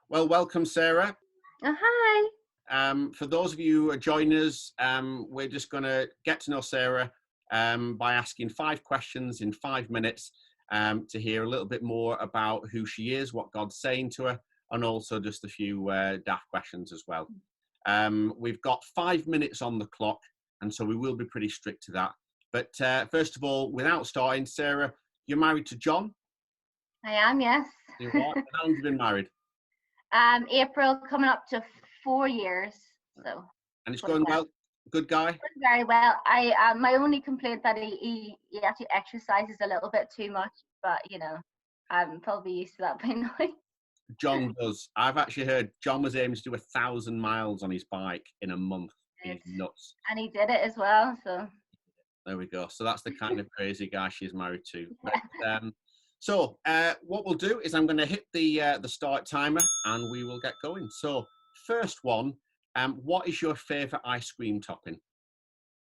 Well, welcome, Sarah. Hi. For those of you who are joining us, we're just going to get to know Sarah by asking 5 questions in 5 minutes to hear a little bit more about who she is, what God's saying to her, and also just a few daft questions as well. We've got 5 minutes on the clock, and so we will be pretty strict to that. But first of all, without starting, Sarah, you're married to John? I am, yes. You are. How long have you been married? April coming up to 4 years. So And it's going going well. well? Good guy? Going very well. I my only complaint that he actually exercises a little bit too much, but I'm probably used to that by now. John does. I've actually heard John was aiming to do 1,000 miles on his bike in a month. He's nuts. And he did it as well. So There we go. So that's the kind of crazy guy she's married to. But, what we'll do is I'm going to hit the start timer and we will get going. So first one, what is your favourite ice cream topping?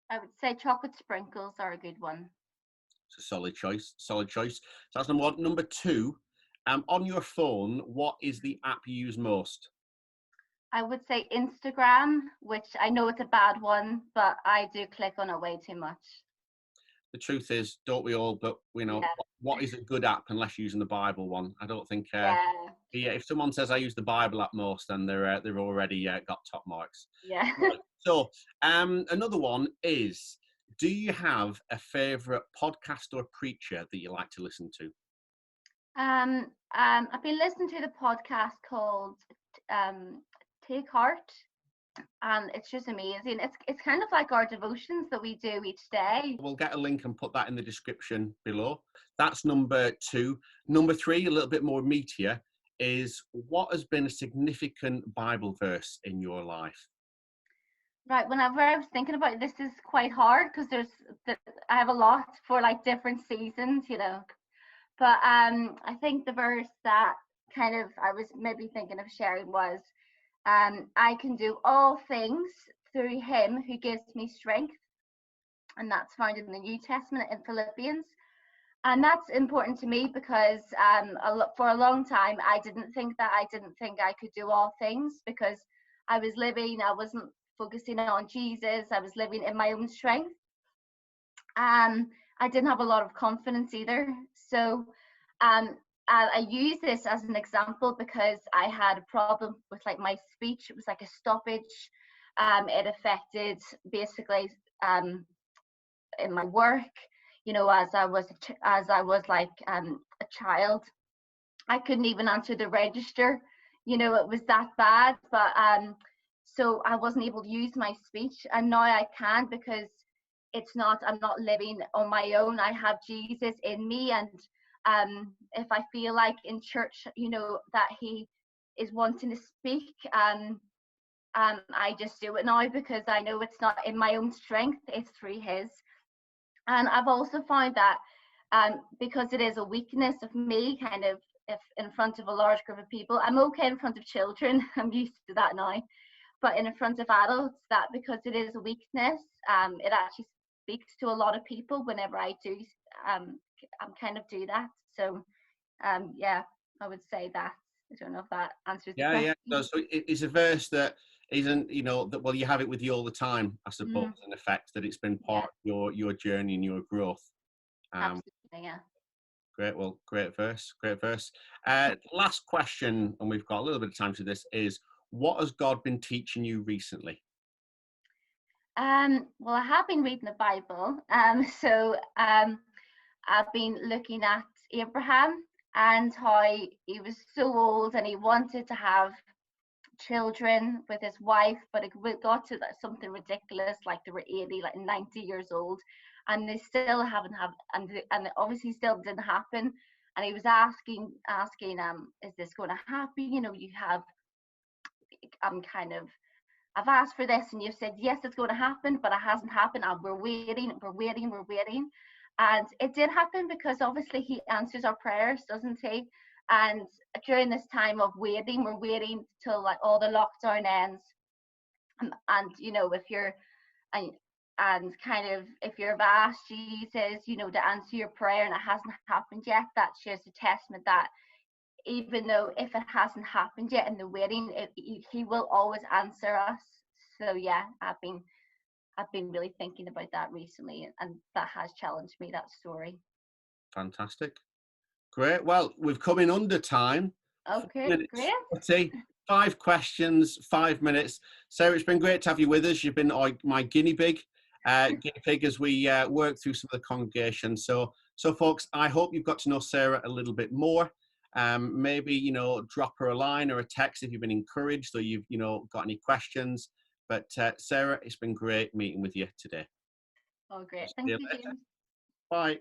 I would say chocolate sprinkles are a good one. It's a solid choice. Solid choice. So that's number one. Number two, on your phone, what is the app you use most? I would say Instagram, which I know it's a bad one, but I do click on it way too much. The truth is, don't we all? But what is a good app unless you're using the Bible one? I don't think. If someone says I use the Bible app most, then they've already got top marks. Yeah. Right. So another one is: do you have a favourite podcast or preacher that you like to listen to? I've been listening to the podcast called Take Heart, and it's just amazing. It's kind of like our devotions that we do each day. We'll get a link and put that in the description below. That's number two. Number three, a little bit more meatier, is what has been a significant Bible verse in your life? Right, whenever I was thinking about it, this is quite hard because I have a lot for like different seasons, But I think the verse that kind of I was maybe thinking of sharing was, I can do all things through him who gives me strength. And that's found in the New Testament in Philippians. And that's important to me because for a long time, I didn't think I could do all things because I wasn't focusing on Jesus. I was living in my own strength. I didn't have a lot of confidence either. So I use this as an example because I had a problem with like my speech. It was like a stoppage. It affected basically in my work. As I was like a child, I couldn't even answer the register. It was that bad. But so I wasn't able to use my speech, and now I can because I'm not living on my own. I have Jesus in me, and if I feel like in church, that he is wanting to speak, I just do it now because I know it's not in my own strength, it's through his. And I've also found that because it is a weakness of me, kind of, if in front of a large group of people, I'm okay in front of children, I'm used to that now, but in front of adults, that because it is a weakness, it actually speaks to a lot of people whenever I do kind of do that. So I would say that. I don't know if that answers the question. So it's a verse that isn't, that, well, you have it with you all the time, I suppose, in effect, that it's been part of your journey and your growth. Absolutely, yeah. Great verse. Last question, and we've got a little bit of time to this, is what has God been teaching you recently? Well, I have been reading the Bible. So I've been looking at Abraham and how he was so old and he wanted to have children with his wife, but it got to something ridiculous, like they were 80, like 90 years old, and they still haven't had, and it obviously still didn't happen. And he was asking, is this going to happen? You have, I've asked for this, and you've said yes, it's going to happen, but it hasn't happened. And we're waiting. And it did happen because obviously he answers our prayers, doesn't he? And during this time of waiting, we're waiting till like all the lockdown ends. And if you're and kind of if you've asked Jesus, to answer your prayer and it hasn't happened yet, that's just a testament that even though if it hasn't happened yet in the wedding, he will always answer us. So yeah, I've been really thinking about that recently, and that has challenged me, that story. Fantastic. Great. Well, we've come in under time. 4 Okay, minutes, great. 40, 5 questions, 5 minutes. Sarah, it's been great to have you with us. You've been my guinea pig, as we work through some of the congregation. So folks, I hope you've got to know Sarah a little bit more. Maybe, drop her a line or a text if you've been encouraged or you've, got any questions. But Sarah, it's been great meeting with you today. Oh, great. See Thank you you, later. James. Bye.